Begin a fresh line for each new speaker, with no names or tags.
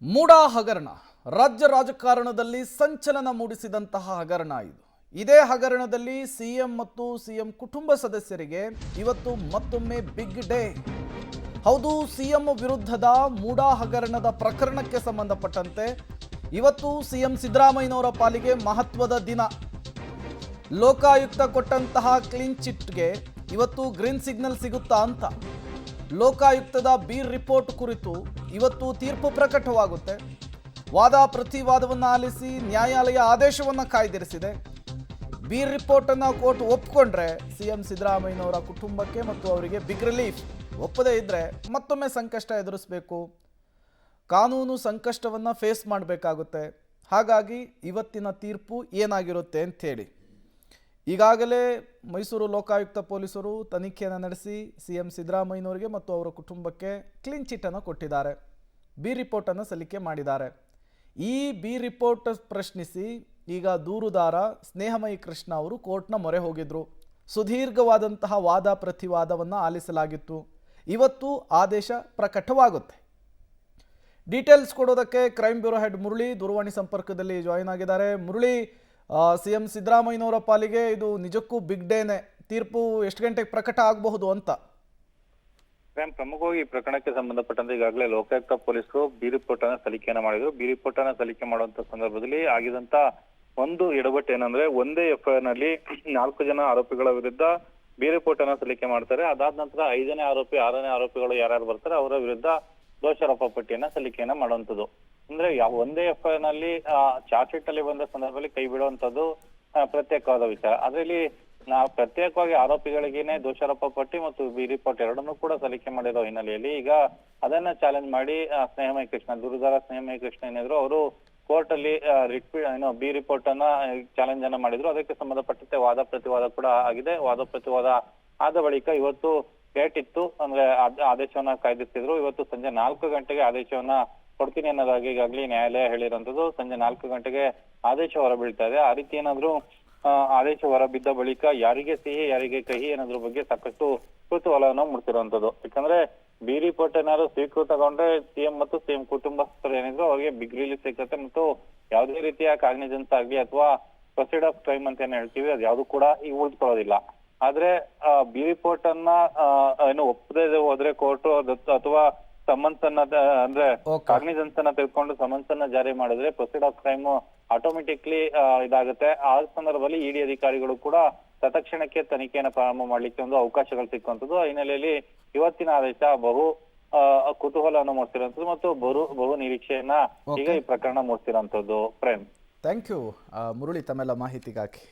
ಮೂಡಾ ಹಗರಣ ರಾಜ್ಯ ರಾಜಕಾರಣದಲ್ಲಿ ಸಂಚಲನ ಮೂಡಿಸಿದಂತಹ ಹಗರಣ ಇದು. ಇದೇ ಹಗರಣದಲ್ಲಿ ಸಿಎಂ ಮತ್ತು ಸಿಎಂ ಕುಟುಂಬ ಸದಸ್ಯರಿಗೆ ಇವತ್ತು ಮತ್ತೊಮ್ಮೆ ಬಿಗ್ ಡೇ. ಹೌದು, ಸಿಎಂ ವಿರುದ್ಧದ ಮೂಡಾ ಹಗರಣದ ಪ್ರಕರಣಕ್ಕೆ ಸಂಬಂಧಪಟ್ಟಂತೆ ಇವತ್ತು ಸಿಎಂ ಸಿದ್ದರಾಮಯ್ಯನವರ ಪಾಲಿಗೆ ಮಹತ್ವದ ದಿನ. ಲೋಕಾಯುಕ್ತ ಕೊಟ್ಟಂತಹ ಕ್ಲೀನ್ ಚಿಟ್ಗೆ ಇವತ್ತು ಗ್ರೀನ್ ಸಿಗ್ನಲ್ ಸಿಗುತ್ತಾ ಅಂತ. ಲೋಕಾಯುಕ್ತದ ಬಿ ರಿಪೋರ್ಟ್ ಕುರಿತು ಇವತ್ತು ತೀರ್ಪು ಪ್ರಕಟವಾಗುತ್ತೆ. ವಾದ ಪ್ರತಿವಾದವನ್ನು ಆಲಿಸಿ ನ್ಯಾಯಾಲಯ ಆದೇಶವನ್ನು ಕಾಯ್ದಿರಿಸಿದೆ. ಬಿ ರಿಪೋರ್ಟನ್ನು ಕೋರ್ಟ್ ಒಪ್ಪಿಕೊಂಡ್ರೆ ಸಿಎಂ ಸಿದ್ದರಾಮಯ್ಯನವರ ಕುಟುಂಬಕ್ಕೆ ಮತ್ತು ಅವರಿಗೆ ಬಿಗ್ ರಿಲೀಫ್. ಒಪ್ಪದೇ ಇದ್ದರೆ ಮತ್ತೊಮ್ಮೆ ಸಂಕಷ್ಟ ಎದುರಿಸಬೇಕು, ಕಾನೂನು ಸಂಕಷ್ಟವನ್ನು ಫೇಸ್ ಮಾಡಬೇಕಾಗುತ್ತೆ. ಹಾಗಾಗಿ ಇವತ್ತಿನ ತೀರ್ಪು ಏನಾಗಿರುತ್ತೆ ಅಂಥೇಳಿ ಈಗಾಗಲೇ ಮೈಸೂರು ಲೋಕಾಯುಕ್ತ ಪೊಲೀಸರು ತನಿಖೆಯನ್ನು ನಡೆಸಿ ಸಿಎಂ ಸಿದ್ದರಾಮಯ್ಯನವರಿಗೆ ಮತ್ತು ಅವರ ಕುಟುಂಬಕ್ಕೆ ಕ್ಲೀನ್ ಚಿಟ್ಟನ್ನು ಕೊಟ್ಟಿದ್ದಾರೆ. ಬಿ ರಿಪೋರ್ಟನ್ನು ಸಲ್ಲಿಕೆ ಮಾಡಿದ್ದಾರೆ. ಈ ಬಿ ರಿಪೋರ್ಟ್ ಪ್ರಶ್ನಿಸಿ ಈಗ ದೂರುದಾರ ಸ್ನೇಹಮಯಿ ಕೃಷ್ಣ ಅವರು ಕೋರ್ಟ್ನ ಮೊರೆ ಹೋಗಿದ್ರು. ಸುದೀರ್ಘವಾದಂತಹ ವಾದ ಪ್ರತಿವಾದವನ್ನು ಆಲಿಸಲಾಗಿತ್ತು. ಇವತ್ತು ಆದೇಶ ಪ್ರಕಟವಾಗುತ್ತೆ. ಡೀಟೇಲ್ಸ್ ಕೊಡೋದಕ್ಕೆ ಕ್ರೈಮ್ ಬ್ಯೂರೋ ಹೆಡ್ ಮುರಳಿ ದೂರವಾಣಿ ಸಂಪರ್ಕದಲ್ಲಿ ಜಾಯಿನ್ ಆಗಿದ್ದಾರೆ. ಮುರಳಿ, ಸಿಎಂ ಸಿದ್ದರಾಮಯ್ಯನವರ ಪಾಲಿಗೆ ಇದು ನಿಜಕ್ಕೂ ಬಿಗ್ ಡೇನೆ. ತೀರ್ಪು ಎಷ್ಟು ಗಂಟೆಗೆ ಪ್ರಕಟ ಆಗಬಹುದು ಅಂತ?
ಪ್ರಮುಖವಾಗಿ ಈ ಪ್ರಕರಣಕ್ಕೆ ಸಂಬಂಧಪಟ್ಟಂತೆ ಈಗಾಗಲೇ ಲೋಕಾಯುಕ್ತ ಪೊಲೀಸರು ಬಿ ರಿಪೋರ್ಟ್ ಅನ್ನ ಸಲ್ಲಿಕೆಯನ್ನ ಮಾಡಿದ್ರು. ಬಿ ರಿಪೋರ್ಟ್ ಅನ್ನ ಸಲ್ಲಿಕೆ ಮಾಡುವಂತ ಸಂದರ್ಭದಲ್ಲಿ ಆಗಿದಂತ ಒಂದು ಎಡವಟ್ಟು ಏನಂದ್ರೆ, ಒಂದೇ ಎಫ್ಐಆರ್ ನಲ್ಲಿ 4 ಜನ ಆರೋಪಿಗಳ ವಿರುದ್ಧ ಬಿ ರಿಪೋರ್ಟ್ ಅನ್ನ ಸಲ್ಲಿಕೆ ಮಾಡ್ತಾರೆ. ಅದಾದ ನಂತರ 5ನೇ ಆರೋಪಿ 6ನೇ ಆರೋಪಿಗಳು ಯಾರ್ಯಾರು ಬರ್ತಾರೆ ಅವರ ವಿರುದ್ಧ ದೋಷಾರೋಪ ಪಟ್ಟಿಯನ್ನ ಸಲ್ಲಿಕೆಯನ್ನ ಮಾಡುವಂತದ್ದು. ಅಂದ್ರೆ ಒಂದೇ ಎಫ್ಐಆರ್ ನಲ್ಲಿ ಚಾರ್ಜ್ ಶೀಟ್ ಅಲ್ಲಿ ಬಂದ ಸಂದರ್ಭದಲ್ಲಿ ಕೈ ಬಿಡುವಂತದ್ದು ಪ್ರತ್ಯೇಕವಾದ ವಿಚಾರ. ಅದರಲ್ಲಿ ನಾವು ಪ್ರತ್ಯೇಕವಾಗಿ ಆರೋಪಿಗಳಿಗೇನೆ ದೋಷಾರೋಪ ಪಟ್ಟಿ ಮತ್ತು ಬಿ ರಿಪೋರ್ಟ್ ಎರಡನ್ನೂ ಕೂಡ ಸಲ್ಲಿಕೆ ಮಾಡಿರೋ ಹಿನ್ನೆಲೆಯಲ್ಲಿ ಈಗ ಅದನ್ನ ಚಾಲೆಂಜ್ ಮಾಡಿ ಸ್ನೇಹಮಯಿ ಕೃಷ್ಣ, ದೂರುದಾರ ಸ್ನೇಹಮಯಿ ಕೃಷ್ಣ ಏನಿದ್ರು ಅವರು ಕೋರ್ಟ್ ಅಲ್ಲಿ ಬಿ ರಿಪೋರ್ಟ್ ಅನ್ನ ಚಾಲೆಂಜ್ ಅನ್ನ ಮಾಡಿದ್ರು. ಅದಕ್ಕೆ ಸಂಬಂಧಪಟ್ಟಂತೆ ವಾದ ಪ್ರತಿವಾದ ಕೂಡ ಆಗಿದೆ. ವಾದ ಪ್ರತಿವಾದ ಆದ ಬಳಿಕ ಇವತ್ತು ಡೇಟ್ ಇತ್ತು, ಅಂದ್ರೆ ಆದೇಶವನ್ನ ಕಾಯ್ದಿರಿಸಿದ್ರು. ಇವತ್ತು ಸಂಜೆ 4 ಗಂಟೆಗೆ ಆದೇಶವನ್ನ ಕೊಡ್ತೀನಿ ಅನ್ನೋದಾಗಿ ಈಗಾಗಲೇ ನ್ಯಾಯಾಲಯ ಹೇಳಿರುವಂತದ್ದು. ಸಂಜೆ 4 ಗಂಟೆಗೆ ಆದೇಶ ಹೊರಬೀಳ್ತಾ ಇದೆ. ಆ ರೀತಿ ಏನಾದ್ರು ಆದೇಶ ಹೊರಬಿದ್ದ ಬಳಿಕ ಯಾರಿಗೆ ಸಿಹಿ ಯಾರಿಗೆ ಕಹಿ ಅನ್ನೋದ್ರ ಬಗ್ಗೆ ಸಾಕಷ್ಟು ಕುತೂಹಲವನ್ನು ಮೂಡಿಸಿರುವಂತದ್ದು. ಯಾಕಂದ್ರೆ ಬಿ ರಿಪೋರ್ಟ್ ಏನಾದ್ರು ಸ್ವೀಕೃತಗೊಂಡ್ರೆ ಸಿಎಂ ಮತ್ತು ಸಿಎಂ ಕುಟುಂಬಸ್ಥರು ಏನಿದ್ರು ಅವರಿಗೆ ಬಿಗ್ ರಿಲೀಫ್ ಸಿಗುತ್ತೆ ಮತ್ತು ಯಾವುದೇ ರೀತಿಯ ಕಾಗ್ನಿಜೆನ್ಸ್ ಆಗ್ಲಿ ಅಥವಾ ಪ್ರೊಸೀಡ್ ಆಫ್ ಕ್ರೈಮ್ ಅಂತ ಏನ್ ಹೇಳ್ತೀವಿ ಅದು ಯಾವ್ದು ಕೂಡ ಈಗ ಉಳಿದುಕೊಳ್ಳೋದಿಲ್ಲ. ಆದ್ರೆ ಬಿ ರಿಪೋರ್ಟ್ ಅನ್ನ ಒಪ್ಪದೆ ಹೋದ್ರೆ ಕೋರ್ಟ್ ಅಥವಾ ಸಮನ್ಸ್ ಅನ್ನ ಅಂದ್ರೆ ಕಾಗ್ನಿಜೆನ್ಸ್ ಅನ್ನ ತೆಗೆದುಕೊಂಡು ಸಮನ್ಸ್ ಅನ್ನ ಜಾರಿ ಮಾಡಿದ್ರೆ ಪ್ರೊಸೀಡ್ ಆಫ್ ಕ್ರೈಮ್ ಆಟೋಮೆಟಿಕ್ಲಿ ಇದಾಗುತ್ತೆ. ಆ ಸಂದರ್ಭದಲ್ಲಿ ಇಡಿ ಅಧಿಕಾರಿಗಳು ಕೂಡ ತತ್ಕ್ಷಣಕ್ಕೆ ತನಿಖೆಯನ್ನು ಪ್ರಾರಂಭ ಮಾಡ್ಲಿಕ್ಕೆ ಒಂದು ಅವಕಾಶಗಳು ಸಿಕ್ಕುವಂಥದ್ದು. ಆ ಹಿನ್ನೆಲೆಯಲ್ಲಿ ಇವತ್ತಿನ ಆದೇಶ ಬಹು ಕುತೂಹಲವನ್ನು ಮೂಡಿಸಿರುವಂಥದ್ದು ಮತ್ತು ಬಹು ನಿರೀಕ್ಷೆಯನ್ನ ಈಗ ಈ ಪ್ರಕರಣ ಮೂಡಿಸಿರುವಂಥದ್ದು. ಪ್ರೇಮ್,
ಥ್ಯಾಂಕ್ ಯು ಮುರಳಿ ತಮ್ಮೆಲ್ಲ ಮಾಹಿತಿಗಾಗಿ.